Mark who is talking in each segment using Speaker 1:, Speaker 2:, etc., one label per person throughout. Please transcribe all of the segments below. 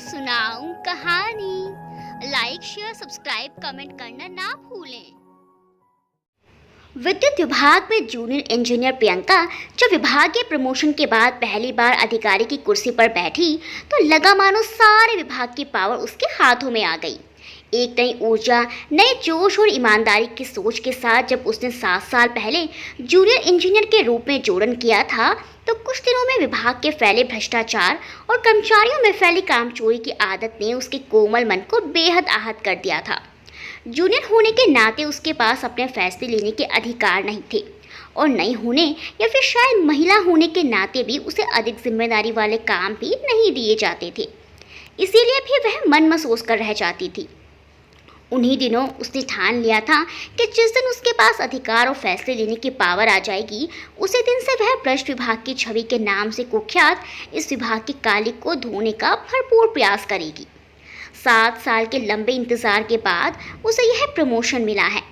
Speaker 1: सुनाऊं कहानी। Like share subscribe comment करना ना भूलें। विद्युत विभाग में जूनियर इंजीनियर प्रियंका जब विभागीय प्रमोशन के बाद पहली बार अधिकारी की कुर्सी पर बैठी तो लगा मानो सारे विभाग की पावर उसके हाथों में आ गई। एक नई ऊर्जा, नए जोश और ईमानदारी की सोच के साथ जब उसने 7 साल पहले जूनियर इंजीनियर के रूप में जोड़न किया था तो कुछ दिनों में विभाग के फैले भ्रष्टाचार और कर्मचारियों में फैली कामचोरी की आदत ने उसके कोमल मन को बेहद आहत कर दिया था। जूनियर होने के नाते उसके पास अपने फैसले लेने के अधिकार नहीं थे और नई होने या फिर शायद महिला होने के नाते भी उसे अधिक जिम्मेदारी वाले काम भी नहीं दिए जाते थे। इसीलिए भी वह मन महसूस कर रह जाती थी। उन्हीं दिनों उसने ठान लिया था कि जिस दिन उसके पास अधिकार और फैसले लेने की पावर आ जाएगी उसी दिन से वह भ्रष्ट विभाग की छवि के नाम से कुख्यात इस विभाग की काली को धोने का भरपूर प्रयास करेगी। 7 साल के लंबे इंतजार के बाद उसे यह प्रमोशन मिला है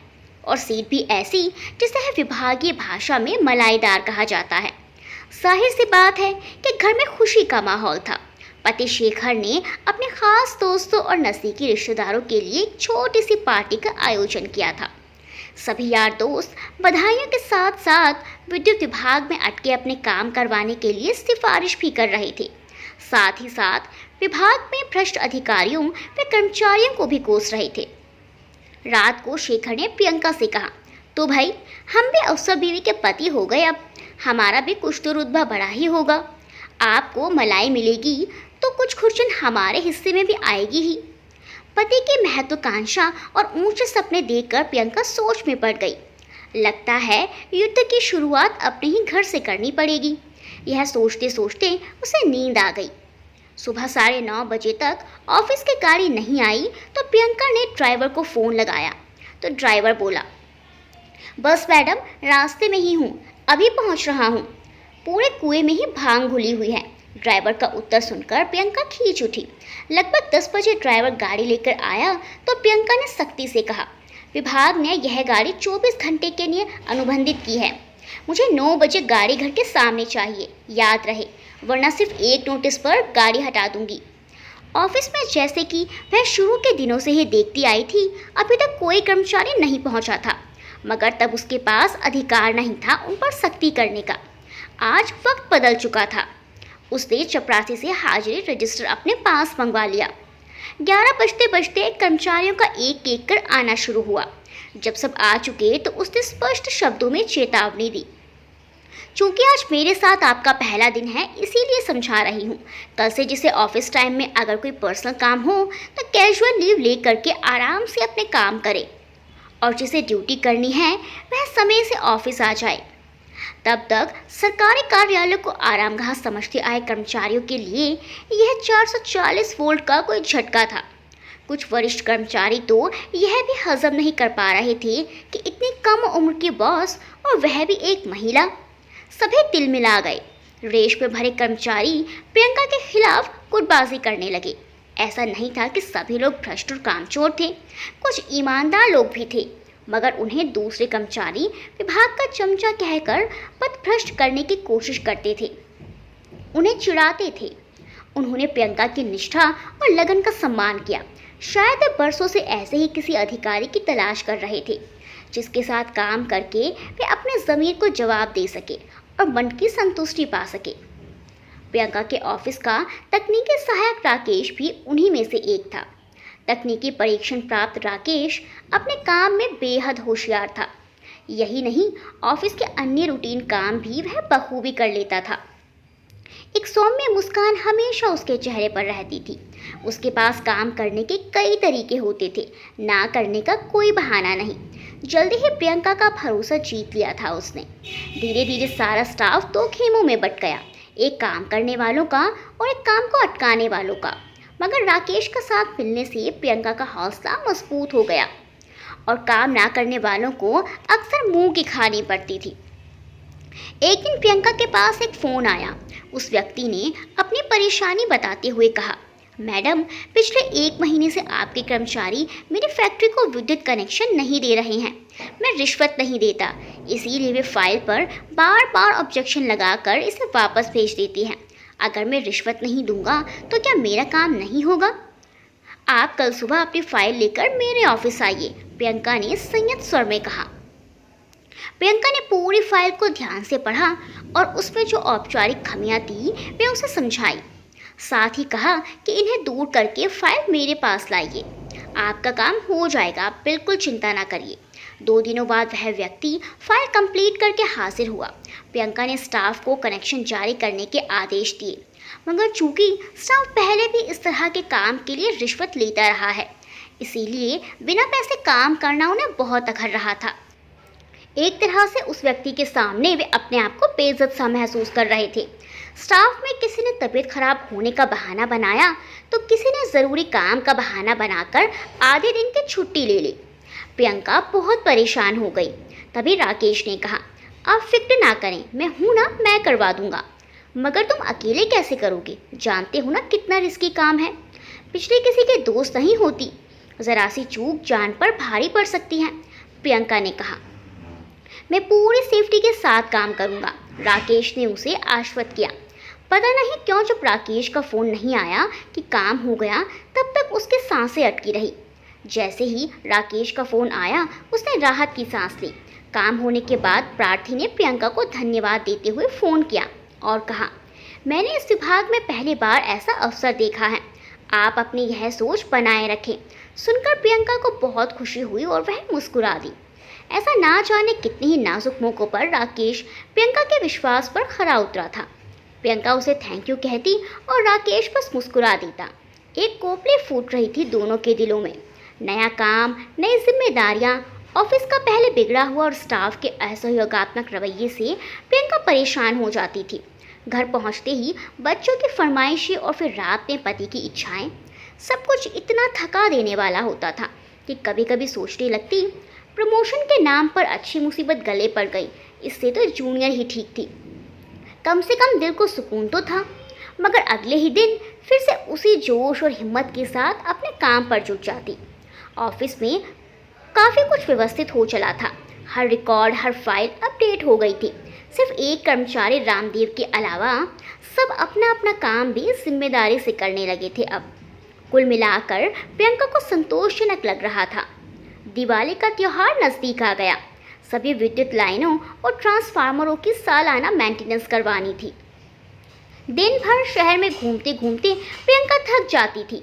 Speaker 1: और सीट भी ऐसी जिसे विभागीय भाषा में मलाईदार कहा जाता है। जाहिर सी बात है कि घर में खुशी का माहौल था। पति शेखर ने अपने खास दोस्तों और नज़दीकी रिश्तेदारों के लिए एक छोटी सी पार्टी का आयोजन किया था। सभी यार दोस्त बधाइयों के साथ साथ विद्युत विभाग में अटके अपने काम करवाने के लिए सिफारिश भी कर रहे थे। साथ ही साथ विभाग में भ्रष्ट अधिकारियों व कर्मचारियों को भी कोस रहे थे। रात को शेखर ने प्रियंका से कहा, तो भाई हम भी अफसर बीवी के पति हो गए, अब हमारा भी कुछ तो रुतबा बढ़ा ही होगा। आपको मलाई मिलेगी तो कुछ खुर्चन हमारे हिस्से में भी आएगी ही। पति की महत्वाकांक्षा और ऊंचे सपने देखकर प्रियंका सोच में पड़ गई। लगता है युद्ध की शुरुआत अपने ही घर से करनी पड़ेगी। यह सोचते सोचते उसे नींद आ गई। सुबह 9:30 बजे तक ऑफिस की गाड़ी नहीं आई तो प्रियंका ने ड्राइवर को फ़ोन लगाया तो ड्राइवर बोला, बस मैडम रास्ते में ही हूँ, अभी पहुँच रहा हूँ। पूरे कुएं में ही भांग घुली हुई है। ड्राइवर का उत्तर सुनकर प्रियंका खींच उठी। लगभग 10 बजे ड्राइवर गाड़ी लेकर आया तो प्रियंका ने सख्ती से कहा, विभाग ने यह गाड़ी 24 घंटे के लिए अनुबंधित की है। मुझे 9 बजे गाड़ी घर के सामने चाहिए, याद रहे, वरना सिर्फ एक नोटिस पर गाड़ी हटा दूंगी। ऑफिस में जैसे कि वह शुरू के दिनों से ही देखती आई थी, अभी तक कोई कर्मचारी नहीं पहुंचा था, मगर तब उसके पास अधिकार नहीं था उन पर सख्ती करने का। आज वक्त बदल चुका था। उसने चपरासी से हाजिरी रजिस्टर अपने पास मंगवा लिया। 11 बजते बजते कर्मचारियों का एक एक कर आना शुरू हुआ। जब सब आ चुके तो उसने स्पष्ट शब्दों में चेतावनी दी, चूँकि आज मेरे साथ आपका पहला दिन है इसीलिए समझा रही हूँ। कल से जिसे ऑफिस टाइम में अगर कोई पर्सनल काम हो तो कैजुअल लीव ले करके आराम से अपने काम करे और जिसे ड्यूटी करनी है वह समय से ऑफिस आ जाए। तब तक सरकारी कार्यालय को आरामगाह समझते आए कर्मचारियों के लिए यह 440 वोल्ट का कोई झटका था। कुछ वरिष्ठ कर्मचारी तो यह भी हजम नहीं कर पा रहे थे कि इतनी कम उम्र की बॉस और वह भी एक महिला। सभी तिलमिला गए। रेश में भरे कर्मचारी प्रियंका के खिलाफ गुटबाजी करने लगे। ऐसा नहीं था कि सभी लोग भ्रष्ट और कामचोर थे, कुछ ईमानदार लोग भी थे, मगर उन्हें दूसरे कर्मचारी विभाग का चमचा कहकर पथभ्रष्ट करने की कोशिश करते थे, उन्हें चिढ़ाते थे। उन्होंने प्रियंका की निष्ठा और लगन का सम्मान किया। शायद वे बरसों से ऐसे ही किसी अधिकारी की तलाश कर रहे थे जिसके साथ काम करके वे अपने ज़मीर को जवाब दे सके और मन की संतुष्टि पा सके। प्रियंका के ऑफिस का तकनीकी सहायक राकेश भी उन्हीं में से एक था। तकनीकी परीक्षण प्राप्त राकेश अपने काम में बेहद होशियार था। यही नहीं, ऑफिस के अन्य रूटीन काम भी वह बखूबी कर लेता था। एक सौम्य मुस्कान हमेशा उसके चेहरे पर रहती थी। उसके पास काम करने के कई तरीके होते थे, ना करने का कोई बहाना नहीं। जल्दी ही प्रियंका का भरोसा जीत लिया था उसने। धीरे धीरे सारा स्टाफ 2 खेमों में बट गया, एक काम करने वालों का और एक काम को अटकाने वालों का। मगर राकेश का साथ मिलने से प्रियंका का हौसला मजबूत हो गया और काम ना करने वालों को अक्सर मुंह की खानी पड़ती थी। एक दिन प्रियंका के पास एक फ़ोन आया। उस व्यक्ति ने अपनी परेशानी बताते हुए कहा, मैडम पिछले 1 महीने से आपके कर्मचारी मेरी फैक्ट्री को विद्युत कनेक्शन नहीं दे रहे हैं। मैं रिश्वत नहीं देता, इसीलिए वे फाइल पर बार बार ऑब्जेक्शन लगाकर इसे वापस भेज देती हैं। अगर मैं रिश्वत नहीं दूंगा तो क्या मेरा काम नहीं होगा? आप कल सुबह अपनी फाइल लेकर मेरे ऑफिस आइए, प्रियंका ने संयत स्वर में कहा। प्रियंका ने पूरी फाइल को ध्यान से पढ़ा और उसमें जो औपचारिक खामियां थी वे उसे समझाई। साथ ही कहा कि इन्हें दूर करके फाइल मेरे पास लाइए। आपका काम हो जाएगा, आप बिल्कुल चिंता ना करिए। 2 दिनों बाद वह व्यक्ति फाइल कंप्लीट करके हाजिर हुआ। प्रियंका ने स्टाफ को कनेक्शन जारी करने के आदेश दिए, मगर चूंकि स्टाफ पहले भी इस तरह के काम के लिए रिश्वत लेता रहा है, इसीलिए बिना पैसे काम करना उन्हें बहुत अखर रहा था। एक तरह से उस व्यक्ति के सामने वे अपने आप को बेइज्जत सा महसूस कर रहे थे। स्टाफ में किसी ने तबीयत खराब होने का बहाना बनाया तो किसी ने ज़रूरी काम का बहाना बनाकर आधे दिन की छुट्टी ले ली। प्रियंका बहुत परेशान हो गई। तभी राकेश ने कहा, आप फिक्र ना करें, मैं हूँ ना, मैं करवा दूंगा। मगर तुम अकेले कैसे करोगे? जानते हो ना कितना रिस्की काम है। पिछले किसी के दोस्त नहीं होती, ज़रा सी चूक जान पर भारी पड़ सकती है। प्रियंका ने कहा, मैं पूरी सेफ्टी के साथ काम करूंगा। राकेश ने उसे आश्वस्त किया। पता नहीं क्यों जब राकेश का फ़ोन नहीं आया कि काम हो गया, तब तक उसकी सांसें अटकी रही। जैसे ही राकेश का फ़ोन आया, उसने राहत की सांस ली। काम होने के बाद प्रार्थी ने प्रियंका को धन्यवाद देते हुए फ़ोन किया और कहा, मैंने इस विभाग में पहली बार ऐसा अवसर देखा है, आप अपनी यह सोच बनाए रखें। सुनकर प्रियंका को बहुत खुशी हुई और वह मुस्कुरा दी। ऐसा ना जाने कितने ही नाजुक मौक़ों पर राकेश प्रियंका के विश्वास पर खरा उतरा था। प्रियंका उसे थैंक यू कहती और राकेश बस मुस्कुरा देता। एक कोपली फूट रही थी दोनों के दिलों में। नया काम, नई जिम्मेदारियां, ऑफिस का पहले बिगड़ा हुआ और स्टाफ के असहयोगात्मक रवैये से प्रियंका परेशान हो जाती थी। घर पहुंचते ही बच्चों की फरमाइशें और फिर रात में पति की इच्छाएं, सब कुछ इतना थका देने वाला होता था कि कभी कभी सोचने लगती, प्रमोशन के नाम पर अच्छी मुसीबत गले पड़ गई, इससे तो जूनियर ही ठीक थी। कम से कम दिल को सुकून तो था। मगर अगले ही दिन फिर से उसी जोश और हिम्मत के साथ अपने काम पर जुट जाती। ऑफिस में काफ़ी कुछ व्यवस्थित हो चला था। हर रिकॉर्ड, हर फाइल अपडेट हो गई थी। सिर्फ एक कर्मचारी रामदेव के अलावा सब अपना अपना काम भी जिम्मेदारी से करने लगे थे। अब कुल मिलाकर प्रियंका को संतोषजनक लग रहा था। दिवाली का त्योहार नज़दीक आ गया। सभी विद्युत लाइनों और ट्रांसफार्मरों की सालाना मेंटेनेंस करवानी थी। दिन भर शहर में घूमते घूमते प्रियंका थक जाती थी।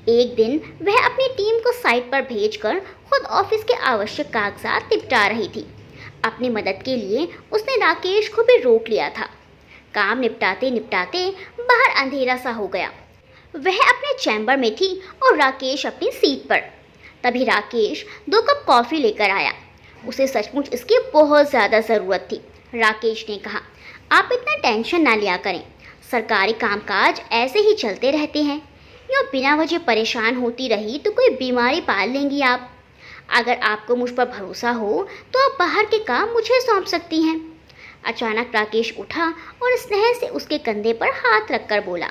Speaker 1: एक दिन वह अपनी टीम को साइट पर भेजकर खुद ऑफिस के आवश्यक कागजात निपटा रही थी। अपनी मदद के लिए उसने राकेश को भी रोक लिया था। काम निपटाते निपटाते बाहर अंधेरा सा हो गया। वह अपने चैम्बर में थी और राकेश अपनी सीट पर। तभी राकेश 2 कप कॉफ़ी लेकर आया। उसे सचमुच इसकी बहुत ज़्यादा ज़रूरत थी। राकेश ने कहा, आप इतना टेंशन ना लिया करें, सरकारी कामकाज ऐसे ही चलते रहते हैं। यूँ बिना वजह परेशान होती रही तो कोई बीमारी पाल लेंगी आप। अगर आपको मुझ पर भरोसा हो तो आप बाहर के काम मुझे सौंप सकती हैं। अचानक राकेश उठा और स्नेह से उसके कंधे पर हाथ रखकर बोला,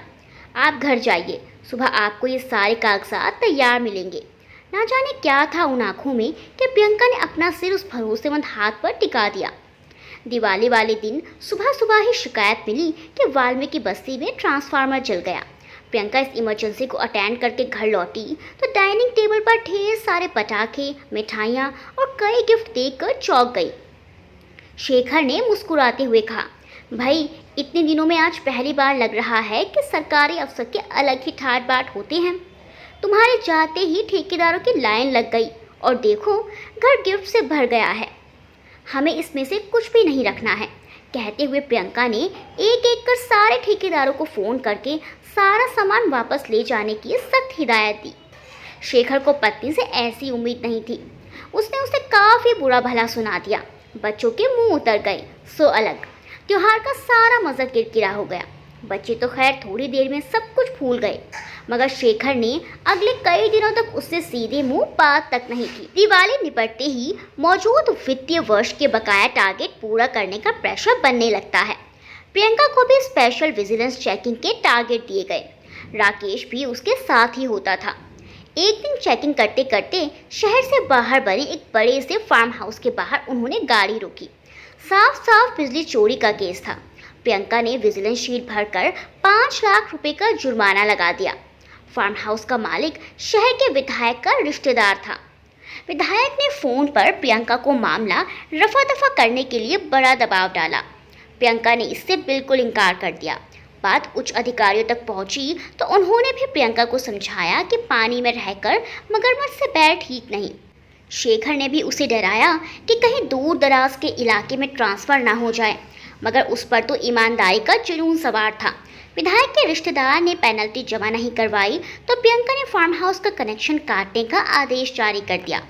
Speaker 1: आप घर जाइए, सुबह आपको ये सारे कागजात तैयार मिलेंगे। ना जाने क्या था उन आँखों में कि प्रियंका ने अपना सिर उस भरोसेमंद हाथ पर टिका दिया। दिवाली वाले दिन सुबह सुबह ही शिकायत मिली कि वाल्मीकि बस्ती में ट्रांसफार्मर जल गया। प्रियंका इस इमरजेंसी को अटेंड करके घर लौटी तो डाइनिंग टेबल पर ढेर सारे पटाखे, मिठाइयाँ और कई गिफ्ट देखकर चौंक गई। शेखर ने मुस्कुराते हुए कहा, भाई इतने दिनों में आज पहली बार लग रहा है कि सरकारी अफसर के अलग ही ठाट बाट होते हैं। तुम्हारे जाते ही ठेकेदारों की लाइन लग गई और देखो घर गिफ्ट से भर गया है। हमें इसमें से कुछ भी नहीं रखना है। कहते हुए प्रियंका ने एक एक कर सारे ठेकेदारों को फ़ोन करके सारा सामान वापस ले जाने की सख्त हिदायत दी। शेखर को पत्नी से ऐसी उम्मीद नहीं थी। उसने उसे काफ़ी बुरा भला सुना दिया। बच्चों के मुंह उतर गए, सो अलग। त्योहार का सारा मज़ा किरकिरा हो गया। बच्चे तो खैर थोड़ी देर में सब कुछ भूल गए, मगर शेखर ने अगले कई दिनों तक उससे सीधे मुंह बात तक नहीं की। दिवाली निपटते ही मौजूद वित्तीय वर्ष के बकाया टारगेट पूरा करने का प्रेशर बनने लगता है। प्रियंका को भी स्पेशल विजिलेंस चेकिंग के टारगेट दिए गए। राकेश भी उसके साथ ही होता था। एक दिन चेकिंग करते करते शहर से बाहर बने एक बड़े से फार्म हाउस के बाहर उन्होंने गाड़ी रोकी। साफ साफ बिजली चोरी का केस था। प्रियंका ने विजिलेंस शीट भरकर 5 लाख रुपए का जुर्माना लगा दिया। फार्म हाउस का मालिक शहर के विधायक का रिश्तेदार था। विधायक ने फोन पर प्रियंका को मामला रफा दफा करने के लिए बड़ा दबाव डाला। प्रियंका ने इससे बिल्कुल इनकार कर दिया। बात उच्च अधिकारियों तक पहुंची तो उन्होंने भी प्रियंका को समझाया कि पानी में रहकर मगरमच्छ से बैर ठीक नहीं। शेखर ने भी उसे डराया कि कहीं दूर दराज के इलाके में ट्रांसफर ना हो जाए, मगर उस पर तो ईमानदारी का जुनून सवार था। विधायक के रिश्तेदार ने पेनल्टी जमा नहीं करवाई तो प्रियंका ने फार्म हाउस का कनेक्शन काटने का आदेश जारी कर दिया।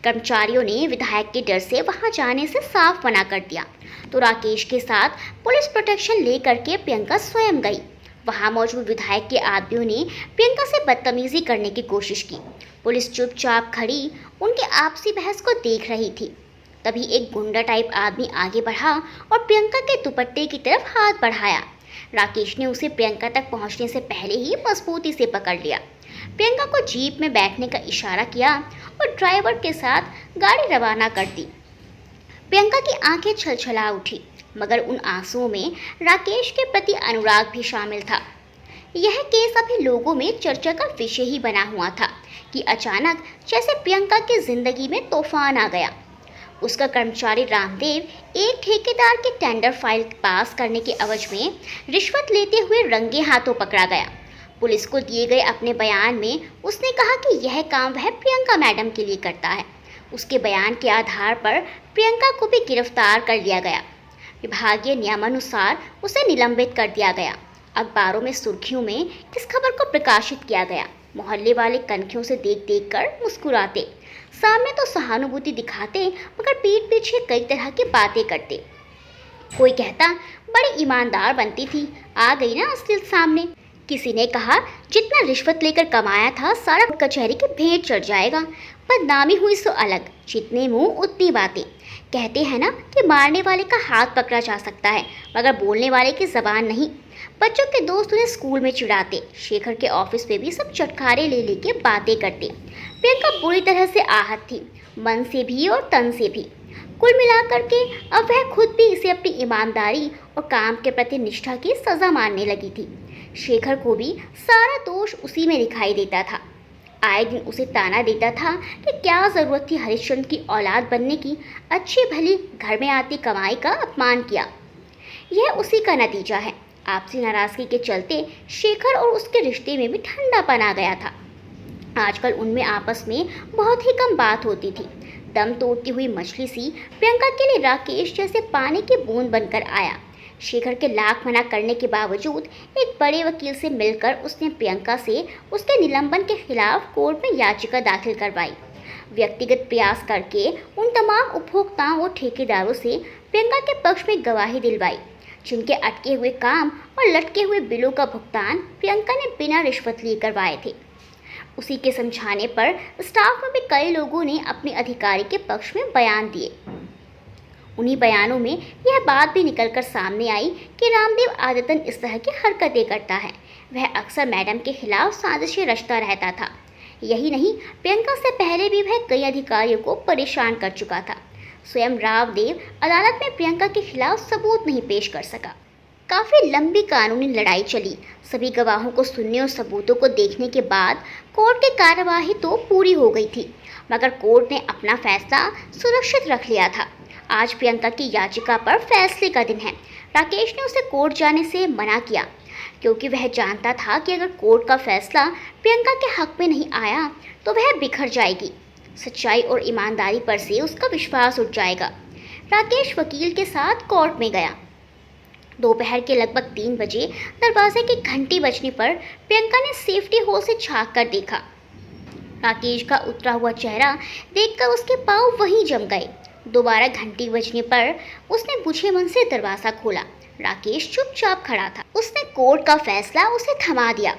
Speaker 1: कर्मचारियों ने विधायक के डर से वहां जाने से साफ मना कर दिया तो राकेश के साथ पुलिस प्रोटेक्शन लेकर के प्रियंका स्वयं गई। वहां मौजूद विधायक के आदमियों ने प्रियंका से बदतमीजी करने की कोशिश की। पुलिस चुपचाप खड़ी उनके आपसी बहस को देख रही थी। तभी एक गुंडा टाइप आदमी आगे बढ़ा और प्रियंका के दुपट्टे की तरफ हाथ बढ़ाया। राकेश ने उसे प्रियंका तक पहुंचने से पहले ही मजबूती से पकड़ लिया। प्रियंका को जीप में बैठने का इशारा किया और ड्राइवर के साथ गाड़ी रवाना कर दी। प्रियंका की आंखें छलछला उठी, मगर उन आंसुओं में राकेश के प्रति अनुराग भी शामिल था। यह केस अभी लोगों में चर्चा का विषय ही बना हुआ था कि अचानक जैसे प्रियंका की जिंदगी में तूफान आ गया। उसका कर्मचारी रामदेव एक ठेकेदार की टेंडर फाइल पास करने के एवज में रिश्वत लेते हुए रंगे हाथों पकड़ा गया। पुलिस को दिए गए अपने बयान में उसने कहा कि यह काम वह प्रियंका मैडम के लिए करता है। उसके बयान के आधार पर प्रियंका को भी गिरफ्तार कर लिया गया। विभागीय नियमानुसार उसे निलंबित कर दिया गया। अखबारों में सुर्खियों में इस खबर को प्रकाशित किया गया। मोहल्ले वाले कनखियों से देख देख कर मुस्कुराते, सामने तो सहानुभूति दिखाते मगर पीठ पीछे कई तरह की बातें करते। कोई कहता बड़ी ईमानदार बनती थी, आ गई ना असलियत सामने। किसी ने कहा जितना रिश्वत लेकर कमाया था सारा कचहरी के भेंट चढ़ जाएगा। बदनामी हुई सो अलग, जितने मुंह उतनी बातें। कहते हैं ना कि मारने वाले का हाथ पकड़ा जा सकता है मगर बोलने वाले की जबान नहीं। बच्चों के दोस्त उन्हें स्कूल में चिढ़ाते, शेखर के ऑफिस में भी सब चटखारे ले लेके बातें करते। प्रियंका बुरी तरह से आहत थी, मन से भी और तन से भी। कुल मिलाकर के अब वह खुद भी इसे अपनी ईमानदारी और काम के प्रति निष्ठा की सजा मानने लगी थी। शेखर को भी सारा दोष उसी में दिखाई देता था। आए दिन उसे ताना देता था कि क्या ज़रूरत थी हरिश्चंद्र की औलाद बनने की, अच्छी भली घर में आती कमाई का अपमान किया। यह उसी का नतीजा है। आपसी नाराज़गी के चलते शेखर और उसके रिश्ते में भी ठंडापन आ गया था। आजकल उनमें आपस में बहुत ही कम बात होती थी। दम तोड़ती हुई मछली सी प्रियंका के लिए राकेश जैसे पानी की बूंद बनकर आया। शेखर के लाख मना करने के बावजूद एक बड़े वकील से मिलकर उसने प्रियंका से उसके निलंबन के खिलाफ कोर्ट में याचिका दाखिल करवाई। व्यक्तिगत प्रयास करके उन तमाम उपभोक्ताओं और ठेकेदारों से प्रियंका के पक्ष में गवाही दिलवाई, जिनके अटके हुए काम और लटके हुए बिलों का भुगतान प्रियंका ने बिना रिश्वत लिए करवाए थे। उसी के समझाने पर स्टाफ में भी कई लोगों ने अपने अधिकारी के पक्ष में बयान दिए। उन्हीं बयानों में यह बात भी निकलकर सामने आई कि रामदेव आदतन इस तरह की हरकतें करता है। वह अक्सर मैडम के खिलाफ साजिशें रचता रहता था। यही नहीं, प्रियंका से पहले भी वह कई अधिकारियों को परेशान कर चुका था। स्वयं रामदेव अदालत में प्रियंका के खिलाफ सबूत नहीं पेश कर सका। काफ़ी लंबी कानूनी लड़ाई चली। सभी गवाहों को सुनने और सबूतों को देखने के बाद कोर्ट की कार्यवाही तो पूरी हो गई थी, मगर कोर्ट ने अपना फैसला सुरक्षित रख लिया था। आज प्रियंका की याचिका पर फैसले का दिन है। राकेश ने उसे कोर्ट जाने से मना किया क्योंकि वह जानता था कि अगर कोर्ट का फैसला प्रियंका के हक में नहीं आया तो वह बिखर जाएगी। सच्चाई और ईमानदारी पर से उसका विश्वास उठ जाएगा। राकेश वकील के साथ कोर्ट में गया। दोपहर के लगभग 3 बजे दरवाजे की घंटी बजने पर प्रियंका ने सेफ्टी होल से झांक कर देखा। राकेश का उतरा हुआ चेहरा देखकर उसके पाँव वहीं जम गए। दोबारा घंटी बजने पर उसने बुझे मन से दरवाज़ा खोला। राकेश चुपचाप खड़ा था। उसने कोर्ट का फैसला उसे थमा दिया।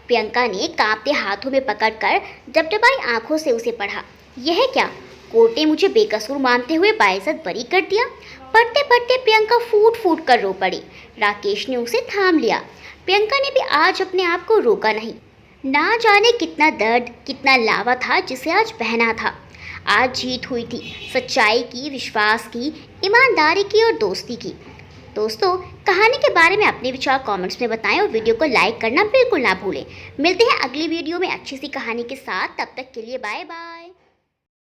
Speaker 1: प्रियंका ने कांपते हाथों में पकड़कर डबडबाई आंखों से उसे पढ़ा। यह क्या? कोर्ट ने मुझे बेकसूर मानते हुए बाइज्जत बरी कर दिया। पढ़ते पढ़ते प्रियंका फूट फूट कर रो पड़ी। राकेश ने उसे थाम लिया। प्रियंका ने भी आज अपने आप को रोका नहीं। ना जाने कितना दर्द, कितना लावा था जिसे आज बहना था। आज जीत हुई थी, सच्चाई की, विश्वास की, ईमानदारी की और दोस्ती की। दोस्तों, कहानी के बारे में अपने विचार कमेंट्स में बताएं और वीडियो को लाइक करना बिल्कुल ना भूलें। मिलते हैं अगली वीडियो में अच्छी सी कहानी के साथ, तब तक के लिए बाय बाय।